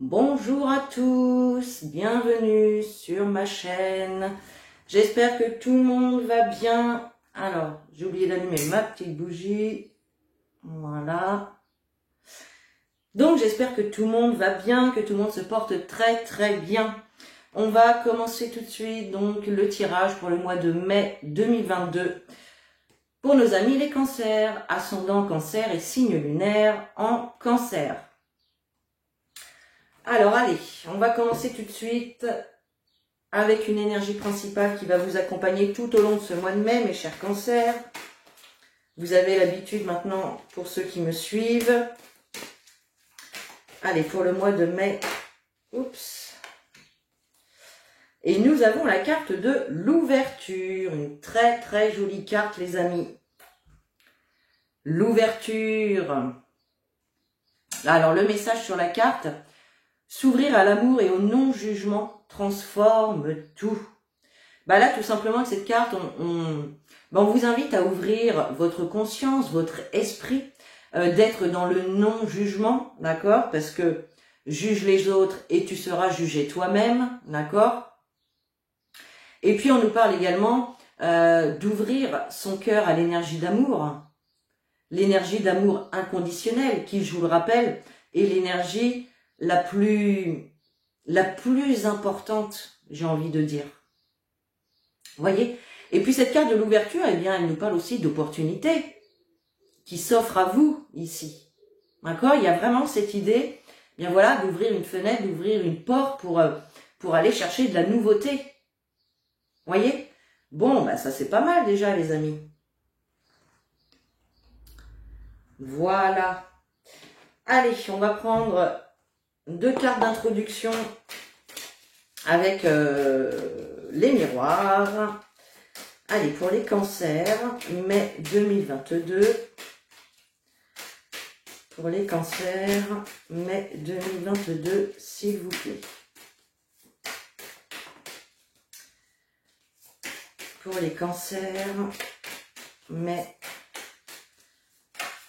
Bonjour à tous, bienvenue sur ma chaîne. J'espère que tout le monde va bien. Alors, j'ai oublié d'allumer ma petite bougie. Voilà. Donc, j'espère que tout le monde va bien, que tout le monde se porte très très bien. On va commencer tout de suite donc le tirage pour le mois de mai 2022. Pour nos amis les cancers, ascendant cancer et signe lunaire en cancer. Alors allez, on va commencer tout de suite avec une énergie principale qui va vous accompagner tout au long de ce mois de mai, mes chers cancers. Vous avez l'habitude maintenant, pour ceux qui me suivent. Allez, pour le mois de mai, oups. Et nous avons la carte de l'ouverture, une très très jolie carte les amis. L'ouverture. Alors le message sur la carte, s'ouvrir à l'amour et au non-jugement transforme tout. Bah là tout simplement avec cette carte, on vous invite à ouvrir votre conscience, votre esprit, d'être dans le non-jugement, d'accord? Parce que juge les autres et tu seras jugé toi-même, d'accord? Et puis on nous parle également d'ouvrir son cœur à l'énergie d'amour inconditionnelle, qui, je vous le rappelle, est l'énergie la plus importante, j'ai envie de dire. Vous voyez? Et puis cette carte de l'ouverture, eh bien, elle nous parle aussi d'opportunités qui s'offrent à vous ici. D'accord? Il y a vraiment cette idée, eh bien voilà, d'ouvrir une fenêtre, d'ouvrir une porte pour aller chercher de la nouveauté. Vous voyez? Bon, bah ça c'est pas mal déjà les amis. Voilà. Allez, on va prendre 2 cartes d'introduction avec les miroirs. Allez, pour les cancers, mai 2022. Pour les cancers, mai 2022, s'il vous plaît. Pour les cancers, mai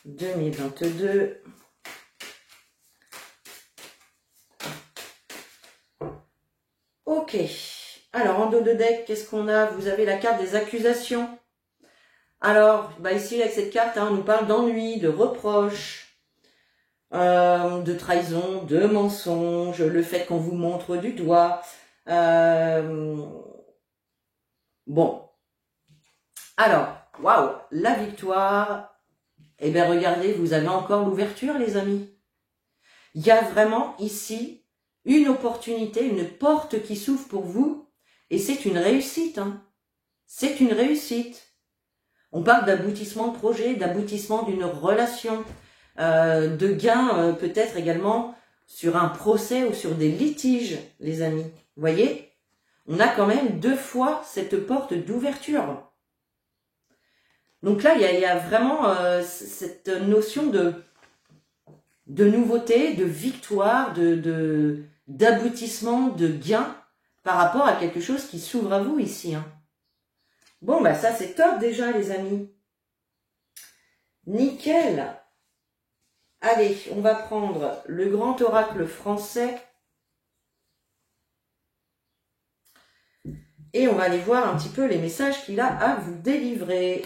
2022. Ok. Alors, en dos de deck, qu'est-ce qu'on a? Vous avez la carte des accusations. Alors, bah ici, avec cette carte, on nous parle d'ennui, de reproches, de trahison, de mensonges, le fait qu'on vous montre du doigt. Bon. Alors, waouh, la victoire. Eh bien, regardez, vous avez encore l'ouverture, les amis. Il y a vraiment ici une opportunité, une porte qui s'ouvre pour vous. Et c'est une réussite. Hein. C'est une réussite. On parle d'aboutissement de projet, d'aboutissement d'une relation, de gain peut-être également sur un procès ou sur des litiges, les amis. Vous voyez? On a quand même 2 fois cette porte d'ouverture. Donc là, il y a vraiment cette notion de nouveauté, de victoire, d'aboutissement, de gain par rapport à quelque chose qui s'ouvre à vous ici. Hein. Bon, bah ça c'est top déjà les amis. Nickel. Allez, on va prendre le grand oracle français. Et on va aller voir un petit peu les messages qu'il a à vous délivrer.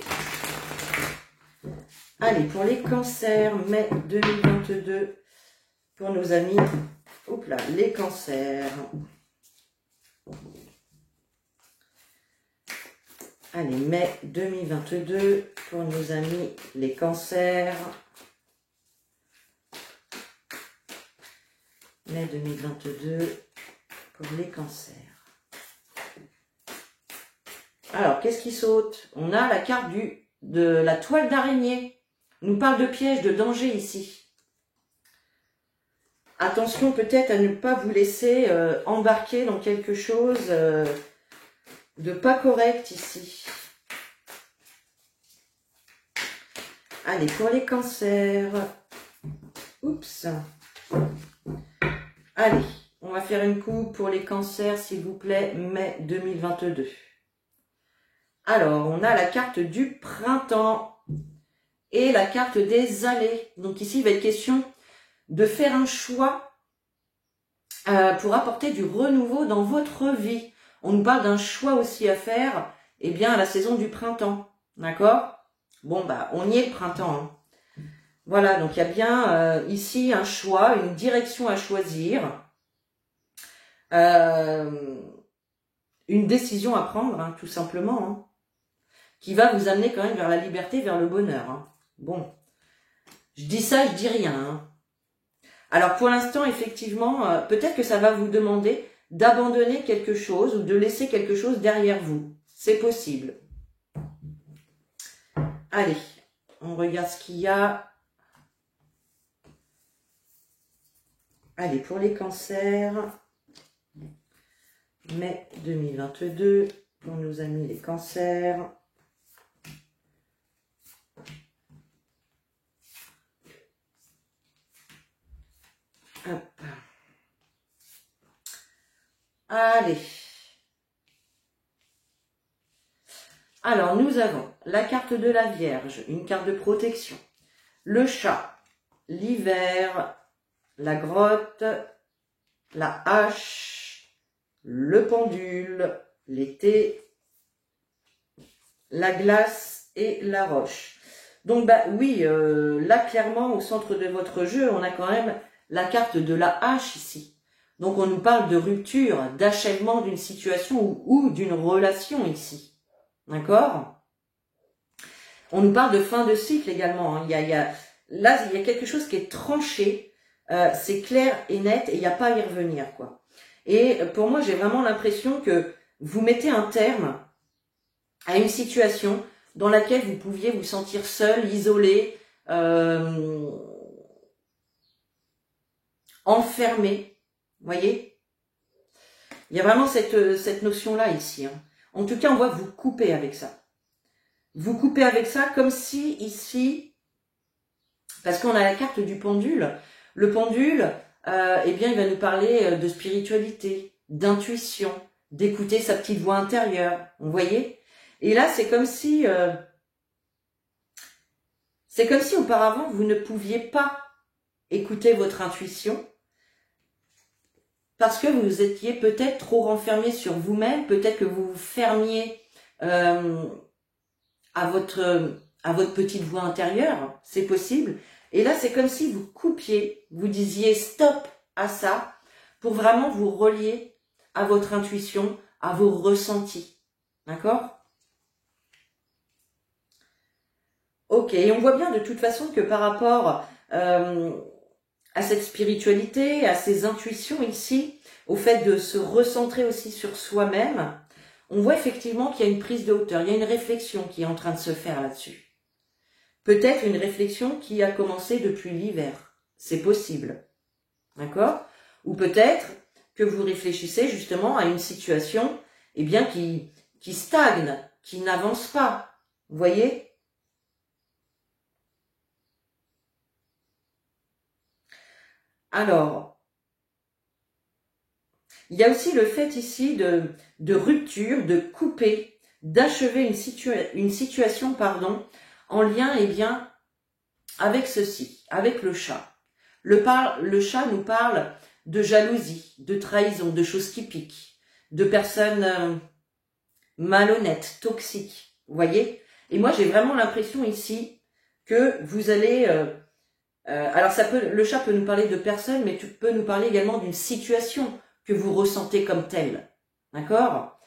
Allez, pour les cancers, mai 2022, pour nos amis, hop là, les cancers. Allez, mai 2022, pour nos amis, les cancers. Mai 2022, pour les cancers. Alors, qu'est-ce qui saute? On a la carte de la toile d'araignée. On nous parle de pièges, de danger ici. Attention peut-être à ne pas vous laisser embarquer dans quelque chose de pas correct ici. Allez, pour les cancers. Oups. Allez, on va faire une coupe pour les cancers, s'il vous plaît, mai 2022. Alors, on a la carte du printemps et la carte des allées. Donc ici, il va être question de faire un choix pour apporter du renouveau dans votre vie. On nous parle d'un choix aussi à faire, eh bien, à la saison du printemps. D'accord? Bon, bah, on y est le printemps. Hein. Voilà, donc il y a bien ici un choix, une direction à choisir, une décision à prendre, hein, tout simplement, hein, qui va vous amener quand même vers la liberté, vers le bonheur. Hein. Bon, je dis ça, je dis rien. Hein. Alors pour l'instant, effectivement, peut-être que ça va vous demander d'abandonner quelque chose ou de laisser quelque chose derrière vous. C'est possible. Allez, on regarde ce qu'il y a. Allez, pour les cancers, mai 2022, on nous a mis les cancers. Hop. Allez. Alors, nous avons la carte de la Vierge, une carte de protection, le chat, l'hiver, la grotte, la hache, le pendule, l'été, la glace et la roche. Donc, bah oui, là, clairement, au centre de votre jeu, on a quand même la carte de la hache ici. Donc, on nous parle de rupture, d'achèvement d'une situation ou d'une relation ici. D'accord? On nous parle de fin de cycle également. Hein. Là, il y a quelque chose qui est tranché. C'est clair et net et il n'y a pas à y revenir, quoi. Et pour moi, j'ai vraiment l'impression que vous mettez un terme à une situation dans laquelle vous pouviez vous sentir seul, isolé, enfermé. Vous voyez? Il y a vraiment cette notion-là ici. Hein. En tout cas, on voit que vous coupez avec ça. Vous coupez avec ça comme si ici, parce qu'on a la carte du pendule. Le pendule, eh bien, il va nous parler de spiritualité, d'intuition, d'écouter sa petite voix intérieure. Vous voyez? Et là, c'est comme si auparavant, vous ne pouviez pas écouter votre intuition parce que vous étiez peut-être trop renfermé sur vous-même, peut-être que vous vous fermiez à votre petite voix intérieure, c'est possible. Et là, c'est comme si vous coupiez, vous disiez stop à ça pour vraiment vous relier à votre intuition, à vos ressentis. D'accord? Ok, et on voit bien de toute façon que par rapport à cette spiritualité, à ces intuitions ici, au fait de se recentrer aussi sur soi-même, on voit effectivement qu'il y a une prise de hauteur, il y a une réflexion qui est en train de se faire là-dessus. Peut-être une réflexion qui a commencé depuis l'hiver, c'est possible, d'accord? Ou peut-être que vous réfléchissez justement à une situation eh bien, qui stagne, qui n'avance pas, vous voyez? Alors, il y a aussi le fait ici de rupture, de couper, d'achever une situation, pardon, en lien, eh bien, avec ceci, avec le chat. Le chat nous parle de jalousie, de trahison, de choses qui piquent, de personnes malhonnêtes, toxiques, vous voyez? Et moi, j'ai vraiment l'impression ici que vous allez... alors, le chat peut nous parler de personnes, mais tu peux nous parler également d'une situation que vous ressentez comme telle. D'accord?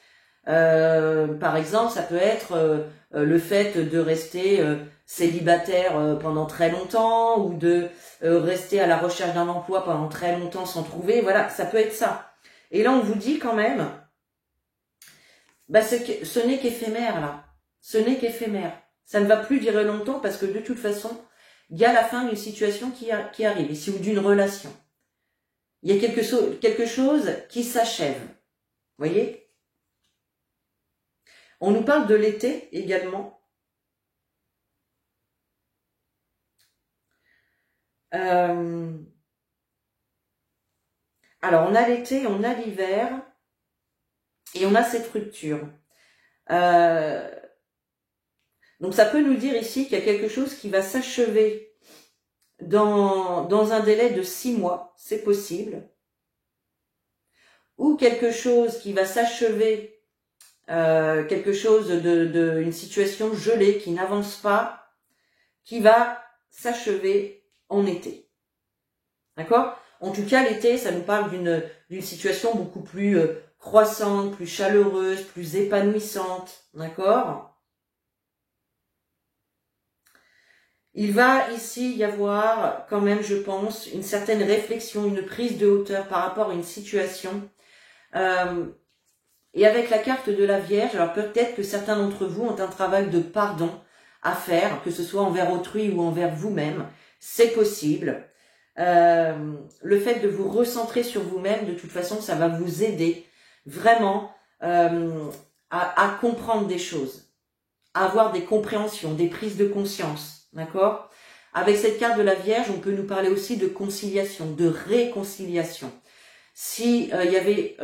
Par exemple, ça peut être le fait de rester célibataire pendant très longtemps ou de rester à la recherche d'un emploi pendant très longtemps sans trouver. Voilà, ça peut être ça. Et là, on vous dit quand même, bah, ce n'est qu'éphémère là. Ce n'est qu'éphémère. Ça ne va plus durer longtemps parce que de toute façon, il y a la fin d'une situation qui arrive, ici, ou d'une relation. Il y a quelque chose qui s'achève. Vous voyez? On nous parle de l'été également. Alors, on a l'été, on a l'hiver, et on a cette rupture. Donc, ça peut nous dire ici qu'il y a quelque chose qui va s'achever dans un délai de 6 mois. C'est possible. ou quelque chose qui va s'achever, quelque chose une situation gelée qui n'avance pas, qui va s'achever en été. D'accord? En tout cas, l'été, ça nous parle d'une situation beaucoup plus croissante, plus chaleureuse, plus épanouissante. D'accord? Il va ici y avoir quand même, je pense, une certaine réflexion, une prise de hauteur par rapport à une situation. Et avec la carte de la Vierge, alors peut-être que certains d'entre vous ont un travail de pardon à faire, que ce soit envers autrui ou envers vous-même. C'est possible. Le fait de vous recentrer sur vous-même, de toute façon, ça va vous aider vraiment à comprendre des choses, à avoir des compréhensions, des prises de conscience. D'accord? Avec cette carte de la Vierge, on peut nous parler aussi de conciliation, de réconciliation. Si il y avait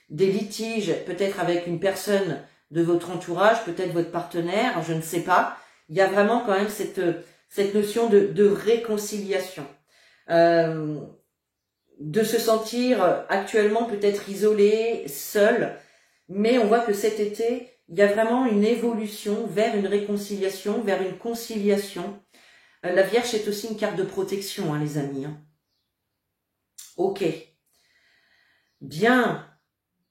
des litiges, peut-être avec une personne de votre entourage, peut-être votre partenaire, je ne sais pas, il y a vraiment quand même cette notion de réconciliation. De se sentir actuellement peut-être isolé, seul, mais on voit que cet été, il y a vraiment une évolution vers une réconciliation, vers une conciliation. La Vierge est aussi une carte de protection, hein, les amis. Hein. Ok. Bien.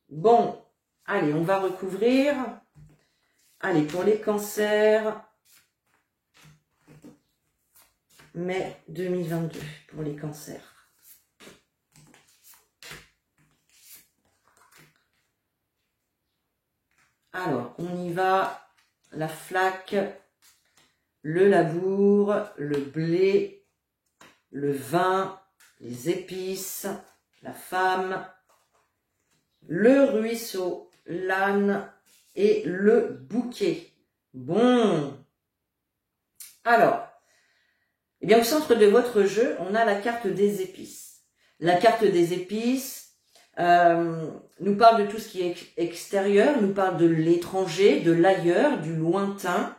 Bon. Allez, on va recouvrir. Allez, pour les cancers. Mai 2022, pour les cancers. Alors, on y va. La flaque, le labour, le blé, le vin, les épices, la femme, le ruisseau, l'âne et le bouquet. Bon. Alors, eh bien, au centre de votre jeu, on a la carte des épices. La carte des épices nous parle de tout ce qui est extérieur, nous parle de l'étranger, de l'ailleurs, du lointain,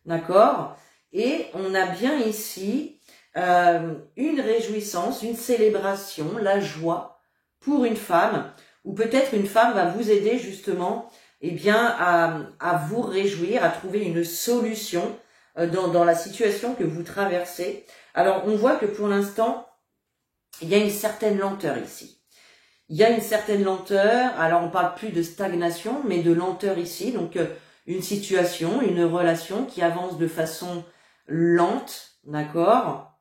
d'accord? Et on a bien ici une réjouissance, une célébration, la joie pour une femme, ou peut-être une femme va vous aider justement eh bien, à vous réjouir, à trouver une solution dans la situation que vous traversez. Alors, on voit que pour l'instant, il y a une certaine lenteur ici. Il y a une certaine lenteur, alors on parle plus de stagnation, mais de lenteur ici, donc une situation, une relation qui avance de façon lente, d'accord?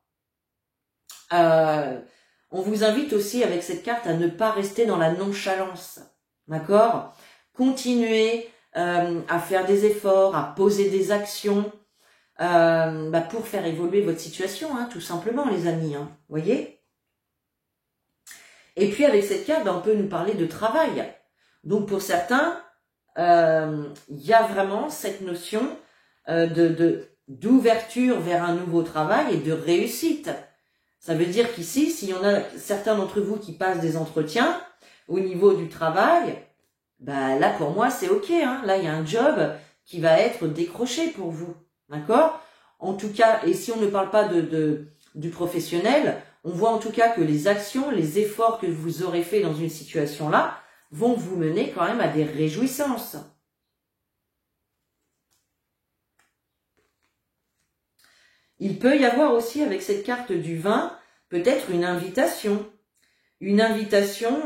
On vous invite aussi avec cette carte à ne pas rester dans la nonchalance, d'accord? Continuez à faire des efforts, à poser des actions pour faire évoluer votre situation, hein, tout simplement les amis, hein, voyez? Et puis avec cette carte, on peut nous parler de travail. Donc pour certains, il y a vraiment cette notion d'ouverture vers un nouveau travail et de réussite. Ça veut dire qu'ici, s'il y en a certains d'entre vous qui passent des entretiens au niveau du travail, là pour moi c'est ok. Hein. Là il y a un job qui va être décroché pour vous, d'accord? En tout cas, et si on ne parle pas du professionnel, on voit en tout cas que les actions, les efforts que vous aurez fait dans une situation-là vont vous mener quand même à des réjouissances. Il peut y avoir aussi avec cette carte du vin, peut-être une invitation. Une invitation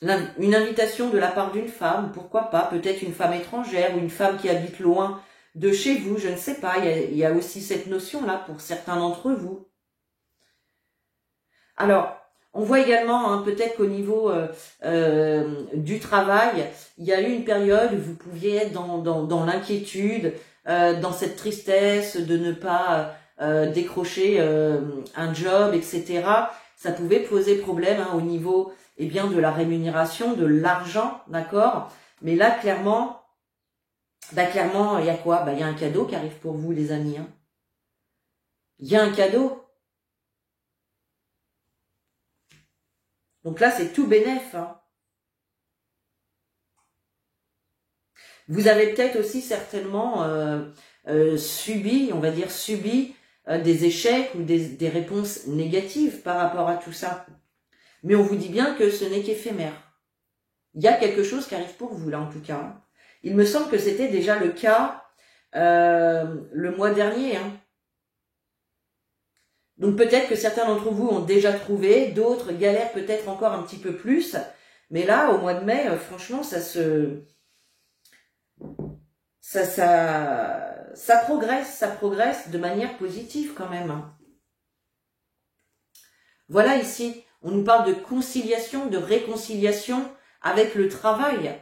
de la part d'une femme, pourquoi pas, peut-être une femme étrangère ou une femme qui habite loin de chez vous, je ne sais pas, il y a aussi cette notion-là pour certains d'entre vous. Alors, on voit également, hein, peut-être qu'au niveau du travail, il y a eu une période où vous pouviez être dans l'inquiétude, dans cette tristesse de ne pas décrocher un job, etc. Ça pouvait poser problème hein, au niveau de la rémunération, de l'argent, d'accord? Mais là, clairement, il y a quoi? Il y a un cadeau qui arrive pour vous, les amis. Hein. Il y a un cadeau. Donc là, c'est tout bénef. Hein. Vous avez peut-être aussi certainement subi des échecs ou des réponses négatives par rapport à tout ça. Mais on vous dit bien que ce n'est qu'éphémère. Il y a quelque chose qui arrive pour vous, là, en tout cas. Il me semble que c'était déjà le cas le mois dernier. Hein. Donc peut-être que certains d'entre vous ont déjà trouvé, d'autres galèrent peut-être encore un petit peu plus. Mais là, au mois de mai, franchement, ça progresse de manière positive quand même. Hein. Voilà ici, on nous parle de conciliation, de réconciliation avec le travail.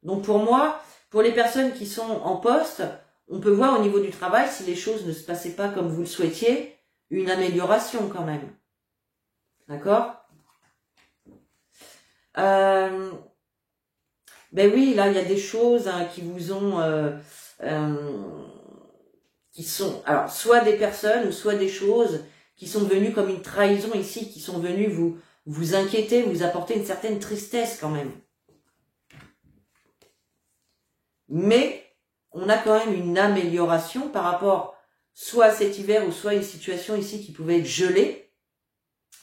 Donc pour moi, pour les personnes qui sont en poste, on peut voir au niveau du travail, si les choses ne se passaient pas comme vous le souhaitiez, une amélioration quand même. D'accord ? Ben oui, là, il y a des choses hein, qui vous ont... qui sont... Alors, soit des personnes ou soit des choses qui sont devenues comme une trahison ici, qui sont venues vous inquiéter, vous apporter une certaine tristesse quand même. Mais on a quand même une amélioration par rapport soit à cet hiver ou soit à une situation ici qui pouvait être gelée,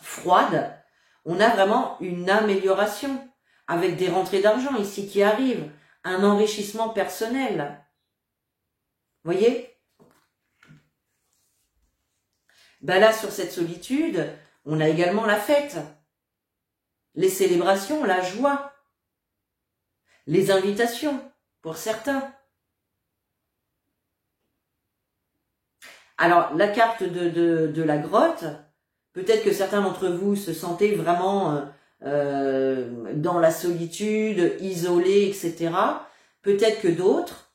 froide. On a vraiment une amélioration avec des rentrées d'argent ici qui arrivent, un enrichissement personnel. Voyez ? Ben là, sur cette solitude, on a également la fête, les célébrations, la joie, les invitations pour certains. Alors, la carte de la grotte, peut-être que certains d'entre vous se sentaient vraiment dans la solitude, isolés, etc. Peut-être que d'autres,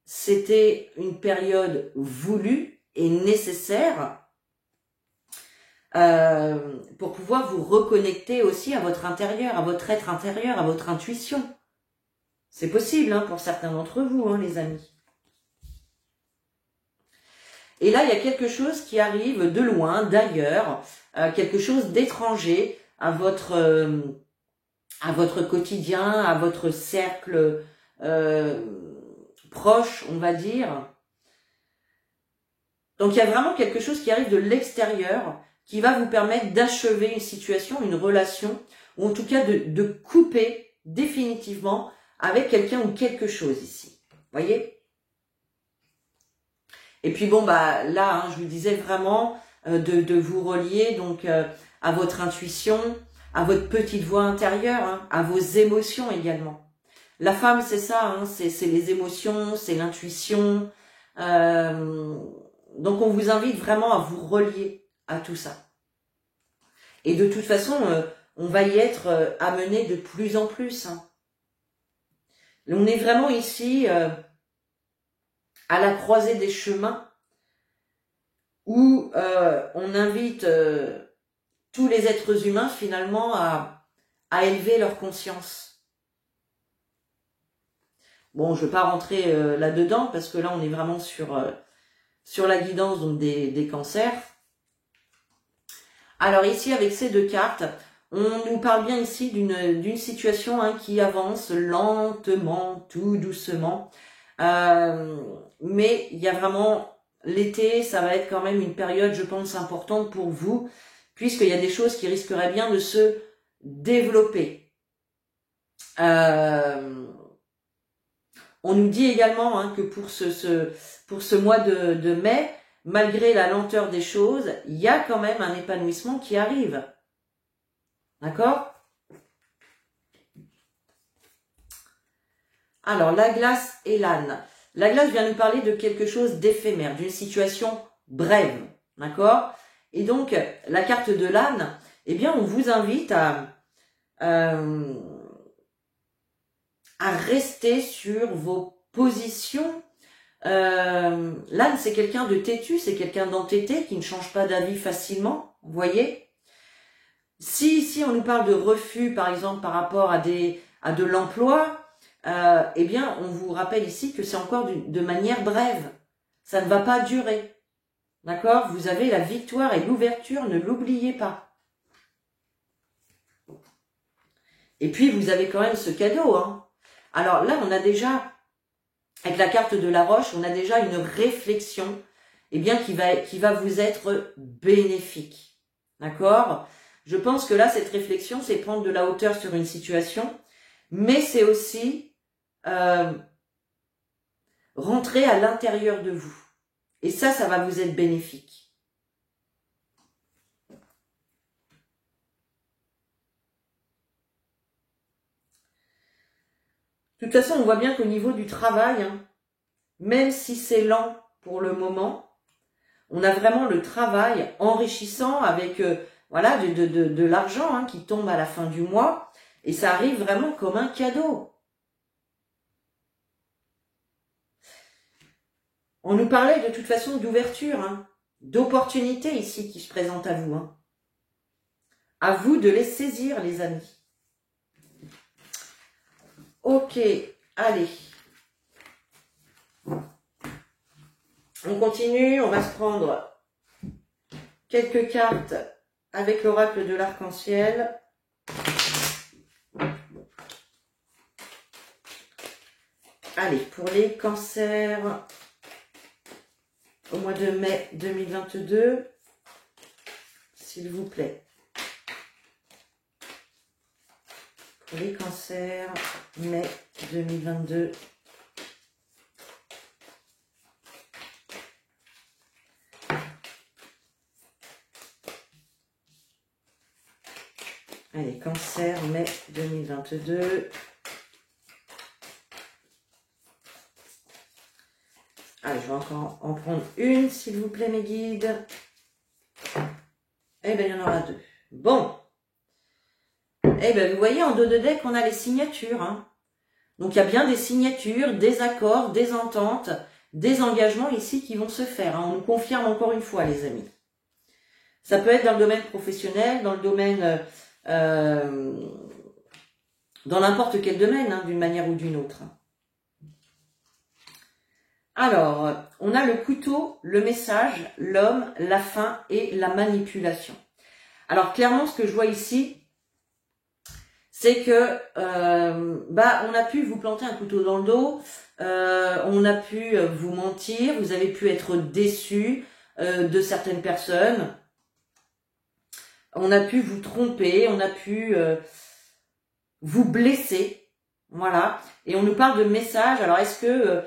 c'était une période voulue et nécessaire pour pouvoir vous reconnecter aussi à votre intérieur, à votre être intérieur, à votre intuition. C'est possible hein, pour certains d'entre vous, hein, les amis. Et là, il y a quelque chose qui arrive de loin, d'ailleurs, quelque chose d'étranger à votre quotidien, à votre cercle proche, on va dire. Donc, il y a vraiment quelque chose qui arrive de l'extérieur qui va vous permettre d'achever une situation, une relation, ou en tout cas de couper définitivement avec quelqu'un ou quelque chose ici. Voyez ? Et puis bon, bah là, hein, je vous disais vraiment de vous relier donc à votre intuition, à votre petite voix intérieure, hein, à vos émotions également. La femme, c'est ça, hein, c'est les émotions, c'est l'intuition. Donc on vous invite vraiment à vous relier à tout ça. Et de toute façon, on va y être amené de plus en plus. Hein. On est vraiment ici à la croisée des chemins où on invite tous les êtres humains finalement à élever leur conscience. Bon, je ne vais pas rentrer là-dedans parce que là on est vraiment sur la guidance donc des cancers. Alors ici avec ces deux cartes, on nous parle bien ici d'une situation hein, qui avance lentement, tout doucement. Mais il y a vraiment l'été, ça va être quand même une période, je pense, importante pour vous, puisqu'il y a des choses qui risqueraient bien de se développer. On nous dit également hein, que pour ce mois de mai, malgré la lenteur des choses, il y a quand même un épanouissement qui arrive. D'accord ? Alors, la glace et l'âne. La glace vient nous parler de quelque chose d'éphémère, d'une situation brève. D'accord ? Et donc, la carte de l'âne, eh bien, on vous invite à rester sur vos positions. L'âne, c'est quelqu'un de têtu, c'est quelqu'un d'entêté qui ne change pas d'avis facilement, vous voyez. Si on nous parle de refus, par exemple, par rapport à de l'emploi, eh bien, on vous rappelle ici que c'est encore de manière brève. Ça ne va pas durer. D'accord ? Vous avez la victoire et l'ouverture, ne l'oubliez pas. Et puis, vous avez quand même ce cadeau. Hein. Alors là, on a déjà... Avec la carte de la roche, on a déjà une réflexion eh bien, qui va vous être bénéfique. D'accord ? Je pense que là, cette réflexion, c'est prendre de la hauteur sur une situation, mais c'est aussi rentrer à l'intérieur de vous. Et ça va vous être bénéfique. De toute façon, on voit bien qu'au niveau du travail, hein, même si c'est lent pour le moment, on a vraiment le travail enrichissant avec voilà, de l'argent hein, qui tombe à la fin du mois. Et ça arrive vraiment comme un cadeau. On nous parlait de toute façon d'ouverture, hein, d'opportunités ici qui se présentent à vous. Hein. À vous de les saisir, les amis. Ok, allez. On continue, on va se prendre quelques cartes avec l'oracle de l'arc-en-ciel. Allez, pour les cancers, au mois de mai 2022, s'il vous plaît. Pour les cancers, mai 2022. Allez, cancer, mai 2022. Allez, je vais encore en prendre une, s'il vous plaît, mes guides. Eh bien, il y en aura deux. Bon. Eh bien, vous voyez, en dos de deck, on a les signatures. Hein. Donc, il y a bien des signatures, des accords, des ententes, des engagements ici qui vont se faire. Hein. On nous confirme encore une fois, les amis. Ça peut être dans le domaine professionnel, dans le domaine... dans n'importe quel domaine, hein, d'une manière ou d'une autre. Alors, on a le couteau, le message, l'homme, la fin et la manipulation. Alors, clairement, ce que je vois ici, c'est que on a pu vous planter un couteau dans le dos, on a pu vous mentir, vous avez pu être déçu de certaines personnes, on a pu vous tromper, on a pu vous blesser. Voilà, et on nous parle de messages. Alors, est-ce que,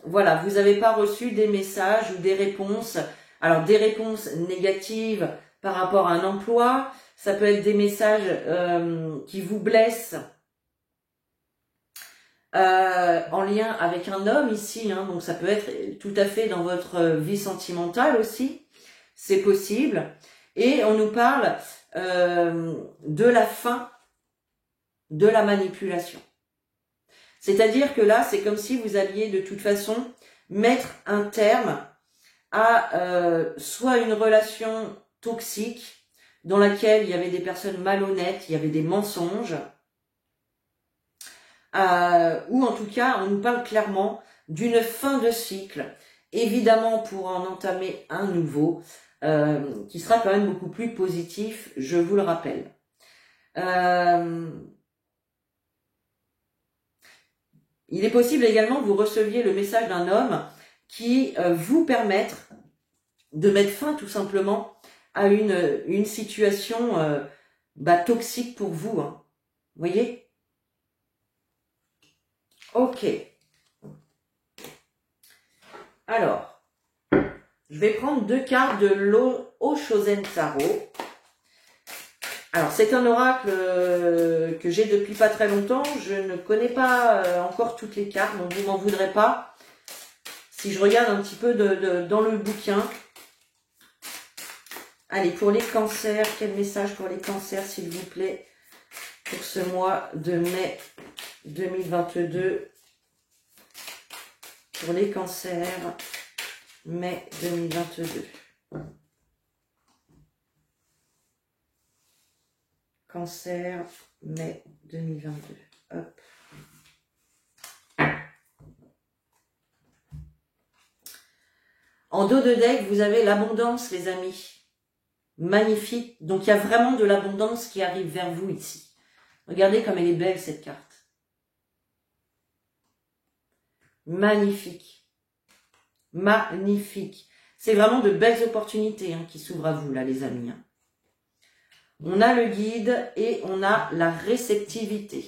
voilà, vous n'avez pas reçu des messages ou des réponses? Alors, des réponses négatives par rapport à un emploi, ça peut être des messages qui vous blessent en lien avec un homme ici, hein, donc ça peut être tout à fait dans votre vie sentimentale aussi, c'est possible. Et on nous parle de la fin de la manipulation. C'est-à-dire que là, c'est comme si vous alliez de toute façon mettre un terme à soit une relation toxique dans laquelle il y avait des personnes malhonnêtes, il y avait des mensonges, ou en tout cas, on nous parle clairement d'une fin de cycle, évidemment pour en entamer un nouveau, qui sera quand même beaucoup plus positif, je vous le rappelle. Il est possible également que vous receviez le message d'un homme qui vous permette de mettre fin tout simplement à une situation toxique pour vous. Hein. Vous voyez? Ok. Alors, je vais prendre deux cartes de l'Oshozen Tarot. Alors, c'est un oracle que j'ai depuis pas très longtemps. Je ne connais pas encore toutes les cartes, donc vous m'en voudrez pas. Si je regarde un petit peu dans le bouquin. Allez, pour les cancers, quel message pour les cancers, s'il vous plaît, pour ce mois de mai 2022. Pour les cancers, mai 2022. Cancer, mai 2022. Hop. En dos de deck, vous avez l'abondance, les amis. Magnifique. Donc, il y a vraiment de l'abondance qui arrive vers vous ici. Regardez comme elle est belle, cette carte. Magnifique. Magnifique. C'est vraiment de belles opportunités hein, qui s'ouvrent à vous, là, les amis. Hein. On a le guide et on a la réceptivité.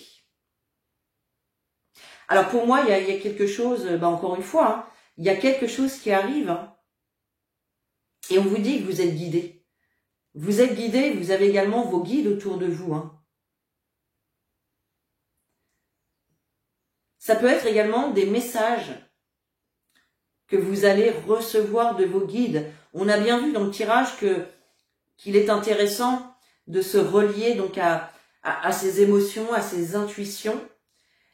Alors pour moi, il y a quelque chose, encore une fois, hein, il y a quelque chose qui arrive. Hein, et on vous dit que vous êtes guidé. Vous êtes guidé, vous avez également vos guides autour de vous. Hein. Ça peut être également des messages que vous allez recevoir de vos guides. On a bien vu dans le tirage qu'il est intéressant de se relier donc à ses émotions, à ses intuitions.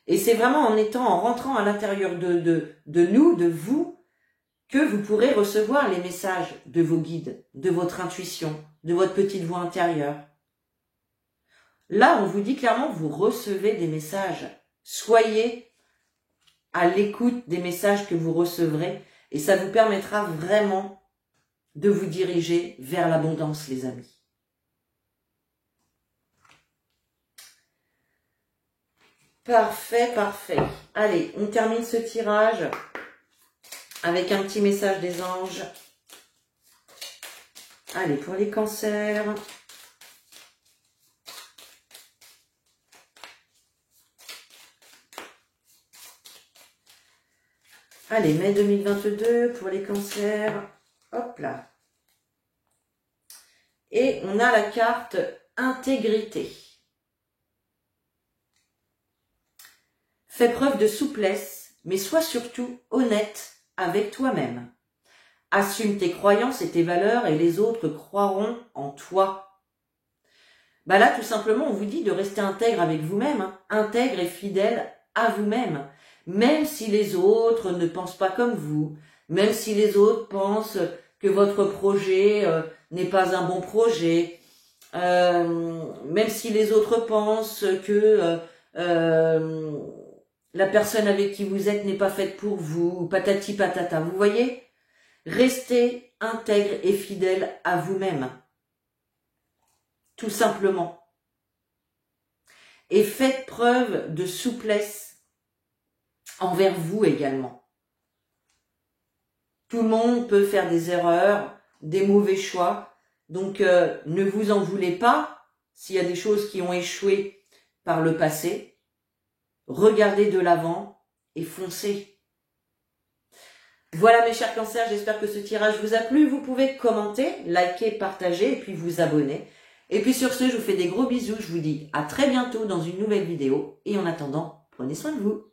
Et c'est vraiment en rentrant à l'intérieur de nous, de vous, que vous pourrez recevoir les messages de vos guides, de votre intuition, de votre petite voix intérieure. Là, on vous dit clairement, vous recevez des messages. Soyez à l'écoute des messages que vous recevrez et ça vous permettra vraiment de vous diriger vers l'abondance, les amis. Parfait, parfait. Allez, on termine ce tirage avec un petit message des anges. Allez, pour les cancers. Allez, mai 2022 pour les cancers. Hop là. Et on a la carte intégrité. Fais preuve de souplesse, mais sois surtout honnête avec toi-même. Assume tes croyances et tes valeurs et les autres croiront en toi. Bah là, tout simplement, on vous dit de rester intègre avec vous-même, hein, intègre et fidèle à vous-même. Même si les autres ne pensent pas comme vous, même si les autres pensent que votre projet n'est pas un bon projet, même si les autres pensent que la personne avec qui vous êtes n'est pas faite pour vous, patati patata. Vous voyez? Restez intègre et fidèle à vous-même. Tout simplement. Et faites preuve de souplesse envers vous également. Tout le monde peut faire des erreurs, des mauvais choix. Donc, ne vous en voulez pas s'il y a des choses qui ont échoué par le passé. Regardez de l'avant et foncez. Voilà mes chers cancers, j'espère que ce tirage vous a plu. Vous pouvez commenter, liker, partager et puis vous abonner. Et puis sur ce, je vous fais des gros bisous. Je vous dis à très bientôt dans une nouvelle vidéo. Et en attendant, prenez soin de vous.